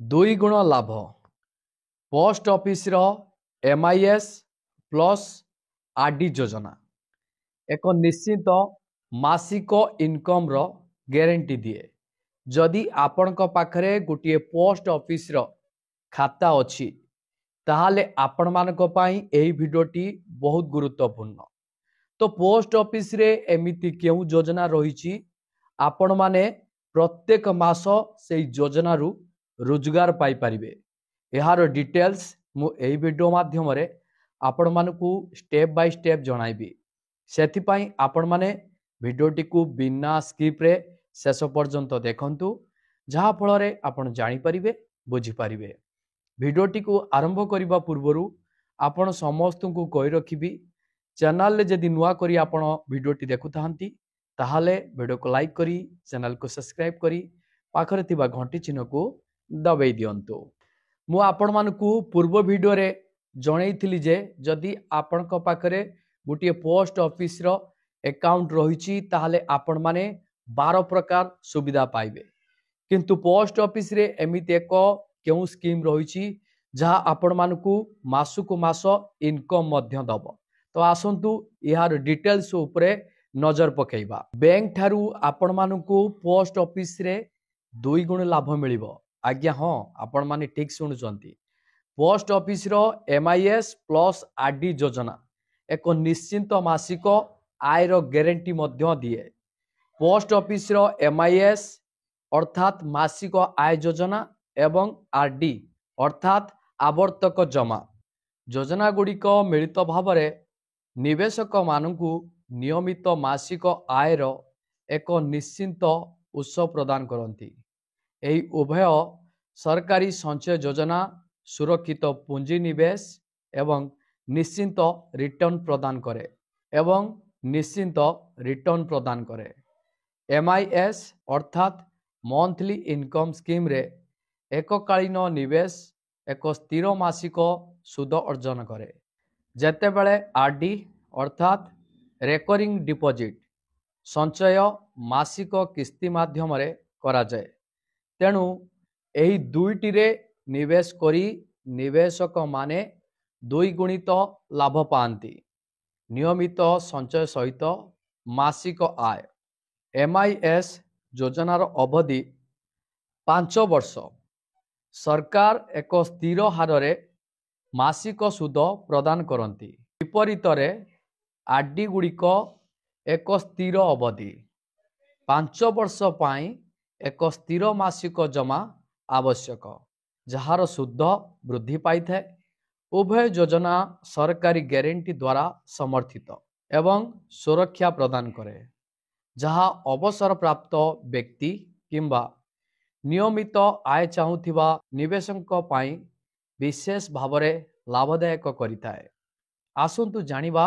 दुई गुण लाभ पोस्ट ऑफिस रो एमआईएस प्लस आरडी योजना एक निश्चित मासिक इनकम रो गारंटी दिए। जदि आपणक पाखरे गोटे पोस्ट ऑफिस रो खाता अछि ताहाले आपण मानक पई एही भिडियोटी बहुत गुरुत्वपूर्ण। तो पोस्ट ऑफिस रे एमिति केउ योजना रहिछि आपण माने प्रत्येक मास से योजना रु रोजगार पाई परिबे। यार डिटेल्स मु एही वीडियो माध्यम रे आपण मानकू स्टेप बाय स्टेप जणाइबी। सेथि पई आपण माने वीडियोटी को बिना स्किप रे शेष पर्यंत देखंतु जहा फल रे आपण जानि परिबे बुझी परिबे। वीडियोटी को आरंभ करिबा पूर्वरु आपण समस्त को कहि रखिबी चैनल ले जदि नुआ करी आपण वीडियोटी देखु थांती ताहाले वीडियो को लाइक करी चैनल को सब्सक्राइब करी पाखरे थिबा घंटी चिन्ह को दबाई दियंतु। मु आपण मानकू पूर्व वीडियो रे जणैथिली जे जदि आपणक पाखरे गोटे पोस्ट ऑफिस रो अकाउंट रहिछि ताहाले आपण माने 12 प्रकार सुविधा पाइबे। किंतु पोस्ट ऑफिस रे एमिति एक केउ स्कीम रहिछि जहा आपण मानकू मासुक मास इनकम मध्य दब। तो आसंतु यार डिटेल्स उपरे नजर पकेइबा। बैंक ठारू आपण मानकू पोस्ट ऑफिस रे 2 गुण लाभ मिलिबो। आज्ञा हाँ आपण माने ठीक सुनुचंती। पोस्ट ऑफिस रो एमआईएस प्लस आरडी योजना एक निश्चित मासिक आय रो गारंटी मध्य दिए। पोस्ट ऑफिस रो एमआईएस अर्थात मासिक आय योजना एवं आरडी अर्थात आवर्तक जमा योजना गुड़िक मिलित भाव निवेशक मानकू नियमित मासिक आय रो एक निश्चित उत्स प्रदान करती। एही उभय सरकारी संचय योजना सुरक्षित पुंजी निवेश एवं निश्चित रिटर्न प्रदान करे एमआईएस अर्थात मंथली इनकम स्कीम रे एककालीन निवेश एक स्थिर मासिक सुद अर्जन करे। जेतेबेले आरडी अर्थात रेकरिंग डिपॉजिट संचय मासिक किस्ती माध्यम रे करा जाए। तेणु एही दुईटी रे निवेश करी निवेशक माने 2 गुणित लाभ पाती। नियमित संचय सहित मासिक आय एमआईएस योजनार अवधि 5 वर्ष। सरकार एक स्थिर हार रे मासिक सुद प्रदान करती। विपरीत रे आरडी गुड़िक एक स्थिर अवधि 5 वर्ष पाई एक स्थिर मासिक जमा आवश्यक जार सुद वृद्धि पाई थाए। उभय योजना सरकारी गारंटी द्वारा समर्थित एवं सुरक्षा प्रदान करे जहा अवसर प्राप्त व्यक्ति किंबा नियमित आय चाहूथिबा निवेशक पाई विशेष भावरे लाभदायक करिथाए। आसंतु जानिबा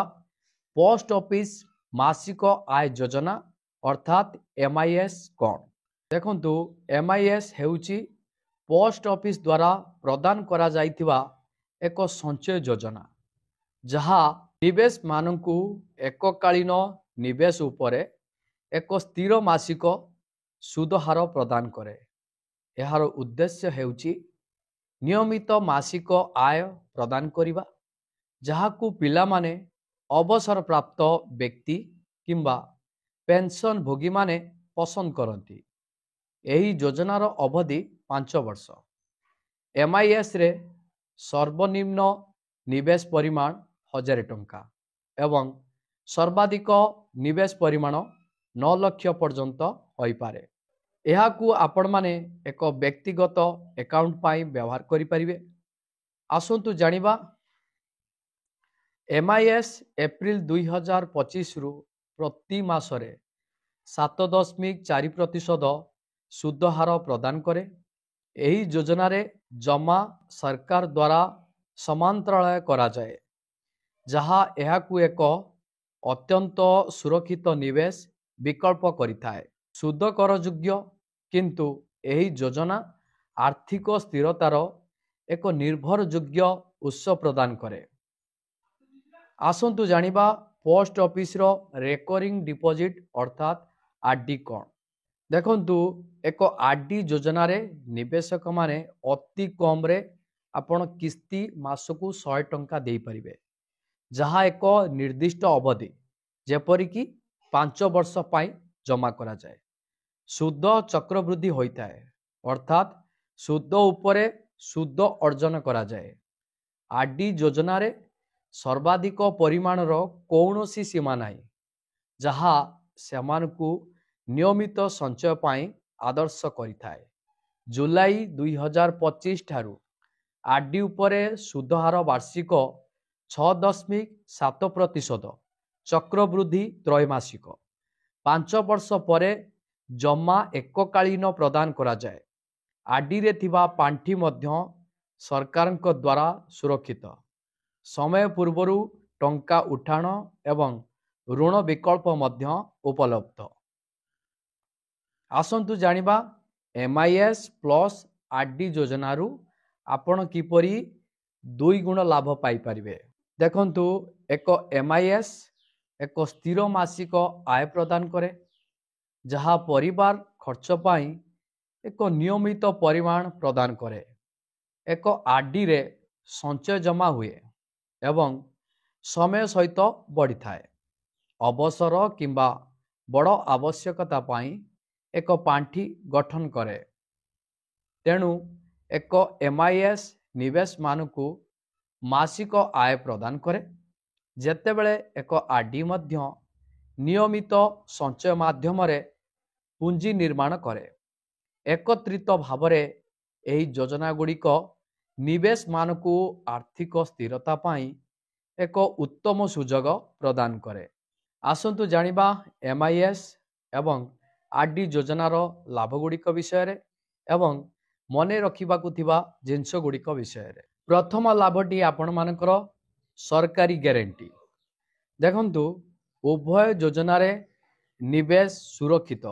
पोस्ट ऑफिस मासिक आय योजना अर्थात एमआईएस कौन। देखंतु एमआईएस हेउची पोस्ट ऑफिस द्वारा प्रदान करा जाइथिबा एक संचय योजना जहा निवेश मानकू एककालीन निवेश उपरे एक स्थिर मासिक सुद हार प्रदान करे। यार उद्देश्य हेउची नियमित मासिक आय प्रदान करिबा जहाकू पिला माने अवसर प्राप्त व्यक्ति किंबा पेंशन भोगी माने पसंद करती। एही योजनार अवधि 5 वर्ष। एमआईएस रे सर्वनिम्न निवेश परिमाण 1000 टंका एवं सर्वाधिक निवेश परिमाण 9 लाख पर्यंत होई पारे। एहाकू आपण माने एक व्यक्तिगत अकाउंट पाई व्यवहार करि परिबे। आसंतु जानिबा एमआईएस एप्रिल 2025 रु प्रति मासरे 7.4% सुद हार प्रदान करे। एही योजना रे जमा सरकार द्वारा समांतराल करा जाए जहा एहाकू एक अत्यंत सुरक्षित निवेश विकल्प करिथाए। सुद कर योग्य किंतु एही योजना आर्थिक स्थिरतार एक निर्भरयोग्य उत्स प्रदान करे। आसंतु जानिबा पोस्ट ऑफिस रो रेकरिंग डिपॉजिट अर्थात आरडी कौन। देखंतु एक आरडी योजना रे निवेशक माने अति कम रे आपण किस्ती मासकु 100 टंका दे परिबे, जहाँ एक निर्दिष्ट अवधि जेपरि कि 5 वर्ष पाई जमा करा जाए। सुद चक्रवृद्धि होता है, अर्थात सुद उपरे सुद अर्जन करा जाए। आरडी योजना रे सर्वाधिक परिमाणर कौनसी सीमा नाही, जहाँ सेमानकु नियमित संचय पाई आदर्श करिथाए। जुलाई 2025 ठारू आरडी उपरे सुद हार वार्षिक 6.7%, चक्रवृद्धि त्रैमासिक 5 वर्ष परे जमा एककालीन प्रदान करा जाए। आरडी रे थिबा पांठी मध्य सरकारक द्वारा सुरक्षित, समय पूर्वरु टंका उठाण एवं ऋण विकल्प मध्य उपलब्ध। आसंतु जानिबा एमआईएस प्लस आरडी योजनारू आपण किपरि 2 गुण लाभ पाई परिबे। देखंतु एक एमआईएस एक स्थिर मासिक आय प्रदान करे, जहाँ परिवार खर्च पाई एक नियमित परिमाण प्रदान करे। एक आरडी रे संचय जमा हुए एवं समय सहित बढ़ी थाए। अवसर किंबा बड़ आवश्यकता पाई एक पांठी गठन करे। तेणु एक एमआईएस निवेश मानकु मासिक आय प्रदान करे, जेतेबेले एक आरडी मध्य नियमित संचय माध्यम रे पुंजी निर्माण करे। एकत्रित भावरे एही योजना गुड़िक निवेश मानकु आर्थिक स्थिरता पाई एक उत्तम सुजोग प्रदान करे। आसंतु जानिबा एमआईएस एवं आरडी योजनार लाभ गुड़िक विषय रे एवं मने रखिबाकु थिबा जिंस गुड़िक विषय रे। प्रथम लाभटी आपण मानकर सरकारी ग्यारंटी। देखंतु उभय योजना रे निवेश सुरक्षित,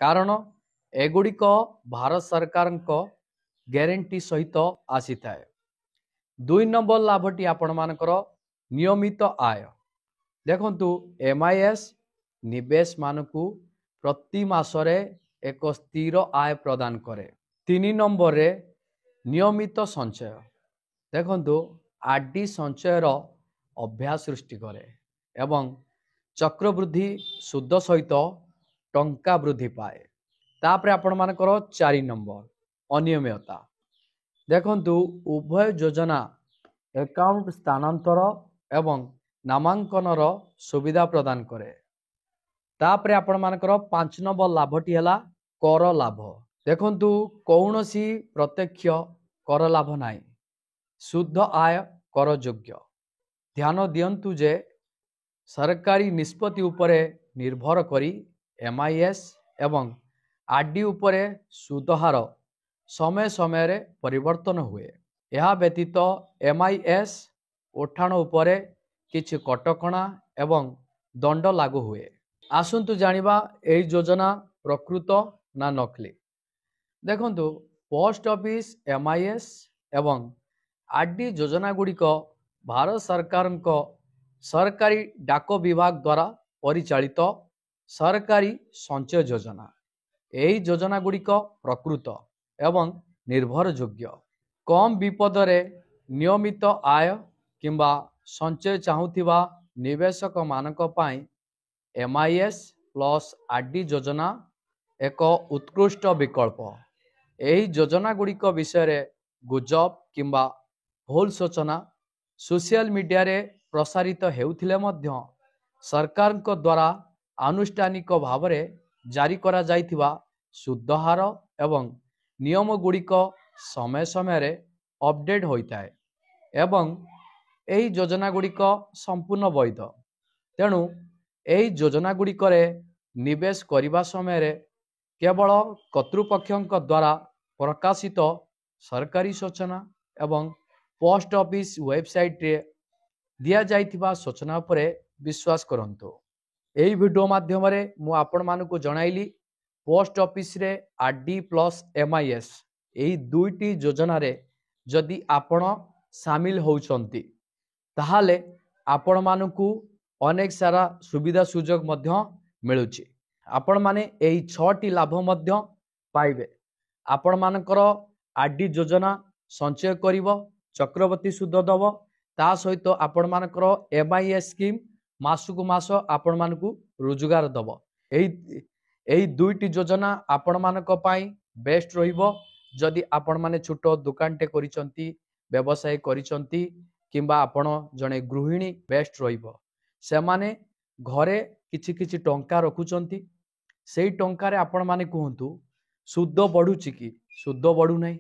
कारण एगुड़िक भारत सरकार ग्यारंटी सहित आसी थाए। 2 नंबर लाभटी आपण मानकर नियमित आय। देखंतु एमआईएस निवेश मानकु प्रति मासरे एक स्थिर आय प्रदान करे। 3 नंबर रे नियमित संचय। देखंतु आरडी संचयर अभ्यास सृष्टि करे एवं चक्रवृद्धि सुद सहित टंका वृद्धि पाए। तापरे आपण मानकर 4 नंबर अनियमितता। देखंतु उभय योजना अकाउंट स्थानांतर एवं नामांकनर सुविधा प्रदान करे। तापरे आपण मानकर 5 नंबर लाभटी हला कर लाभ। देखंतु कौनसी प्रत्यक्ष कर लाभ नाही, शुद्ध आय कर योग्य। ध्यान दियंतु जे सरकारी निष्पत्ति उपरे निर्भर करी एमआईएस एवं आरडी उपरे सुद हार समय समय रे परिवर्तन हुए। यह व्यतीत एमआईएस उठाण उपरे किछि कटकणा एवं दंड लागू हुए। आसंतु जानिबा एही योजना प्रकृत ना नकली। देखंतु पोस्ट ऑफिस एमआईएस एवं आरडी योजना गुड़िक भारत सरकार सरकारी डाक विभाग द्वारा परिचालित सरकारी संचय योजना। एही योजना गुड़िक प्रकृत एवं निर्भरयोग्य। कम विपद रे नियमित आय किंबा संचय चाहूथिबा निवेशक मानक पाई एमआईएस प्लस आरडी योजना एक उत्कृष्ट विकल्प। एही योजना गुड़िक विषय रे गुजब किंबा भूल सूचना सोशल मीडिया रे प्रसारित हेउथिले मध्य सरकार द्वारा आनुष्ठानिक भाव रे जारी करा जाइथिबा शुद्ध हार एवं नियम गुड़िक समय समय रे अपडेट होता है एवं एही योजना गुड़िक संपूर्ण वैध। तेणु एही योजना गुड़िक निवेश करने समय रे केवल कर्तृपक्षों द्वारा प्रकाशित सरकारी सूचना एवं पोस्ट ऑफिस वेबसाइट रे दिया जाइथिबा सूचना उपरे विश्वास करंतु। एही वीडियो माध्यम रे मु आपण मानकु जणाइली पोस्ट ऑफिस रे आरडी प्लस एमआईएस एही दुईटी योजना रे जदि आपण शामिल होउचंती ताहाले आपण मानकु अनेक सारा सुविधा सुजोग मध्य मिलुची। आपण माने एई 6टी लाभ मध्य पाइबे। आपण मानकर आरडी योजना संचय करिवो, चक्रवर्ती सुध दब, ता सहित आपण मानकर एमआईएस स्कीम मासकु मास आपण मानकु रोजगार दब। एई दुईटी योजना आपण मानक पाई बेस्ट रहिबो। जदि आपण माने छोट दुकानटे करिसंती, व्यवसाय करिसंती, किंबा आपण जणे गृहिणी बेस्ट रहिबो। से माने घरे किछि किछि टंका रखुचंती, सेई टंकारे आपण माने कहंतु सुद बढ़ुची कि सुद बढ़ु नहीं।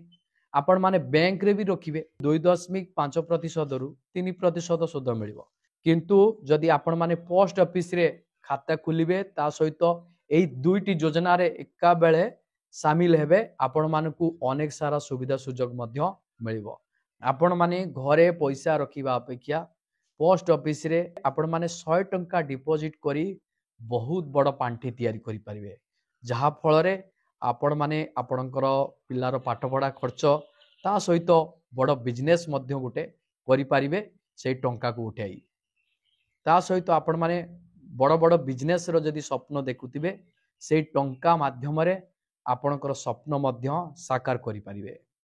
आपण माने बैंक रे भी रखिबे 2.5% रु 3% सुद मिलिबो। किंतु जदि आपण माने पोस्ट ऑफिस रे खाता खुलिबे, ता सहित एई दुईटी योजना रे एका बेले शामिल हेबे, आपण मानकु अनेक सारा सुविधा सुजोग मध्य मिलिबो। आपण माने घरे पैसा रखिबा अपेक्षा पोस्ट ऑफिस रे आपण माने 100 टंका डिपॉजिट करी बहुत बड़ पांठी तैयारी करि परिबे, जहा फल रे आपण माने आपणकर पिलार पाठपढ़ा खर्च ता सहित बड़ बिजनेस मध्य गोटे करि परिबे। से टंका को उठाई ता सहित आपण माने बड़ बड़ बिजनेस रो जदि स्वप्न देखुथिबे, से टंका माध्यम रे आपणकर स्वप्न मध्य साकार करि परिबे।